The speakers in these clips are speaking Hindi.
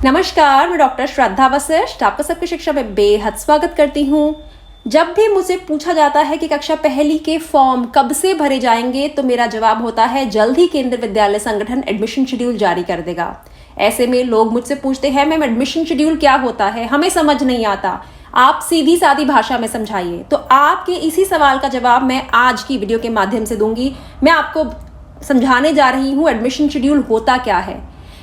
नमस्कार, मैं डॉक्टर श्रद्धा वशिष्ठ आपका सबकी शिक्षा में बेहद स्वागत करती हूँ। जब भी मुझसे पूछा जाता है कि कक्षा पहली के फॉर्म कब से भरे जाएंगे, तो मेरा जवाब होता है जल्द ही केंद्रीय विद्यालय संगठन एडमिशन शेड्यूल जारी कर देगा। ऐसे में लोग मुझसे पूछते हैं मैम एडमिशन शेड्यूल क्या होता है, हमें समझ नहीं आता, आप सीधी सादी भाषा में समझाइए। तो आपके इसी सवाल का जवाब मैं आज की वीडियो के माध्यम से दूंगी। मैं आपको समझाने जा रही हूँ एडमिशन शेड्यूल होता क्या है।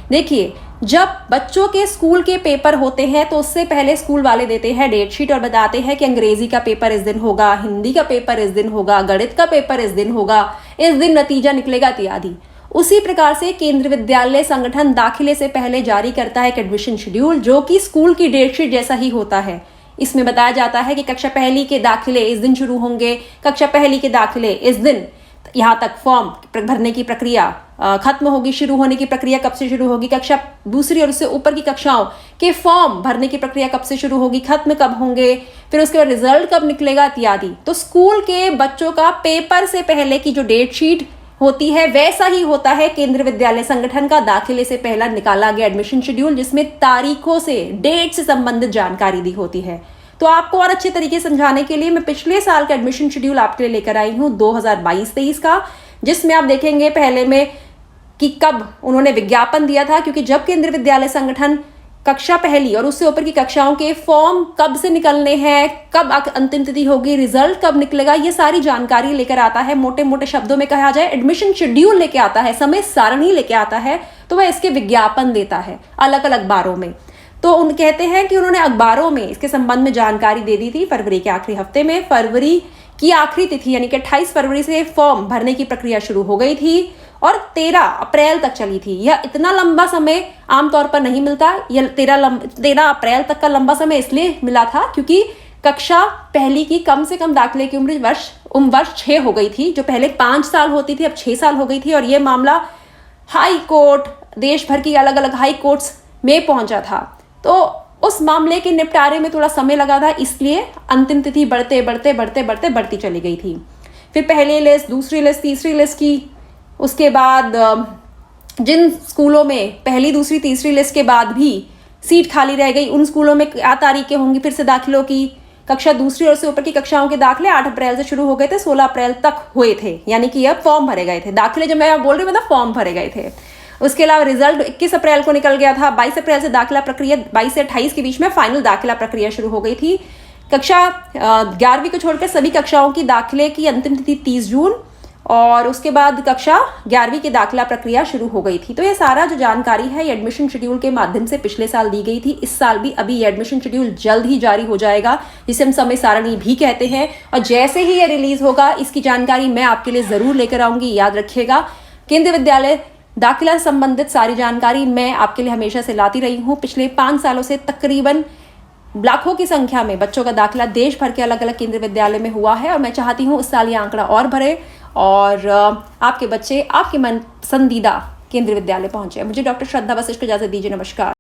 देखिए, जब बच्चों के स्कूल के पेपर होते हैं तो उससे पहले स्कूल वाले देते हैं डेट शीट और बताते हैं कि अंग्रेजी का पेपर इस दिन होगा, हिंदी का पेपर इस दिन होगा, गणित का पेपर इस दिन होगा, इस दिन नतीजा निकलेगा इत्यादि। उसी प्रकार से केंद्रीय विद्यालय संगठन दाखिले से पहले जारी करता है एक एडमिशन शेड्यूल, जो कि स्कूल की डेट शीट जैसा ही होता है। इसमें बताया जाता है कि कक्षा पहली के दाखिले इस दिन शुरू होंगे, कक्षा पहली के दाखिले इस दिन, यहाँ तक फॉर्म भरने की प्रक्रिया खत्म होगी, शुरू होने की प्रक्रिया कब से शुरू होगी, कक्षा दूसरी और उससे ऊपर की कक्षाओं के फॉर्म भरने की प्रक्रिया कब से शुरू होगी, खत्म कब होंगे, फिर उसके बाद रिजल्ट कब निकलेगा इत्यादि। तो स्कूल के बच्चों का पेपर से पहले की जो डेट शीट होती है वैसा ही होता है केंद्रीय विद्यालय संगठन का दाखिले से पहला निकाला गया एडमिशन शेड्यूल, जिसमें तारीखों से, डेट से संबंधित जानकारी दी होती है। तो आपको और अच्छे तरीके से समझाने के लिए मैं पिछले साल का एडमिशन शेड्यूल आपके लिए लेकर आई हूँ 2022-23 का, जिसमें आप देखेंगे पहले में कि कब उन्होंने विज्ञापन दिया था, क्योंकि जब केंद्रीय विद्यालय संगठन कक्षा पहली और उससे ऊपर की कक्षाओं के फॉर्म कब से निकलने हैं, कब अंतिम तिथि होगी, रिजल्ट कब निकलेगा, ये सारी जानकारी लेकर आता है। मोटे मोटे शब्दों में कहा जाए एडमिशन शेड्यूल लेके आता है, समय सारणी लेके आता है, तो वह इसके विज्ञापन देता है अलग अलग अखबारों में। तो उन कहते हैं कि उन्होंने अखबारों में इसके संबंध में जानकारी दे दी थी फरवरी के आखिरी हफ्ते में। फरवरी की आखिरी तिथि यानी कि 28 फरवरी से फॉर्म भरने की प्रक्रिया शुरू हो गई थी और 13 अप्रैल तक चली थी। यह इतना लंबा समय आमतौर पर नहीं मिलता। यह 13 अप्रैल तक का लंबा समय इसलिए मिला था क्योंकि कक्षा पहली की कम से कम दाखिले की उम्र वर्ष 6 हो गई थी। जो पहले 5 साल होती थी अब 6 साल हो गई थी, और यह मामला हाई कोर्ट, देश भर की अलग अलग हाई कोर्ट्स में पहुंचा था। तो उस मामले के निपटारे में थोड़ा समय लगा था, इसलिए अंतिम तिथि बढ़ती चली गई थी। फिर पहली लिस्ट, दूसरी लिस्ट, तीसरी लिस्ट की, उसके बाद जिन स्कूलों में पहली, दूसरी, तीसरी लिस्ट के बाद भी सीट खाली रह गई, उन स्कूलों में क्या तारीखें होंगी फिर से दाखिलों की। कक्षा दूसरी और से ऊपर की कक्षाओं के दाखिले 8 अप्रैल से शुरू हो गए थे, 16 अप्रैल तक हुए थे, यानी कि अब फॉर्म भरे गए थे। दाखिले जब मैं बोल रही हूँ मतलब फॉर्म भरे गए थे। उसके अलावा रिजल्ट 21 अप्रैल को निकल गया था। 22 अप्रैल से दाखिला प्रक्रिया, 22 से 28 के बीच में फाइनल दाखिला प्रक्रिया शुरू हो गई थी। कक्षा 11वीं को छोड़कर सभी कक्षाओं की दाखिले की अंतिम तिथि 30 जून, और उसके बाद कक्षा 11वीं की दाखिला प्रक्रिया शुरू हो गई थी। तो ये सारा जो जानकारी है ये एडमिशन शेड्यूल के माध्यम से पिछले साल दी गई थी। इस साल भी अभी ये एडमिशन शेड्यूल जल्द ही जारी हो जाएगा, जिसे हम समय सारणी भी कहते हैं, और जैसे ही ये रिलीज होगा इसकी जानकारी मैं आपके लिए जरूर लेकर आऊंगी। याद रखिएगा, केंद्रीय विद्यालय दाखिला संबंधित सारी जानकारी मैं आपके लिए हमेशा से लाती रही हूँ। पिछले 5 सालों से तकरीबन लाखों की संख्या में बच्चों का दाखिला देश भर के अलग अलग केंद्रीय विद्यालय में हुआ है, और मैं चाहती हूँ इस साल ये आंकड़ा और बढ़े और आपके बच्चे आपके मन पसंदीदा केंद्रीय विद्यालय पहुंचे। मुझे डॉक्टर श्रद्धा वशिष्ठ को इजाजत दीजिए। नमस्कार।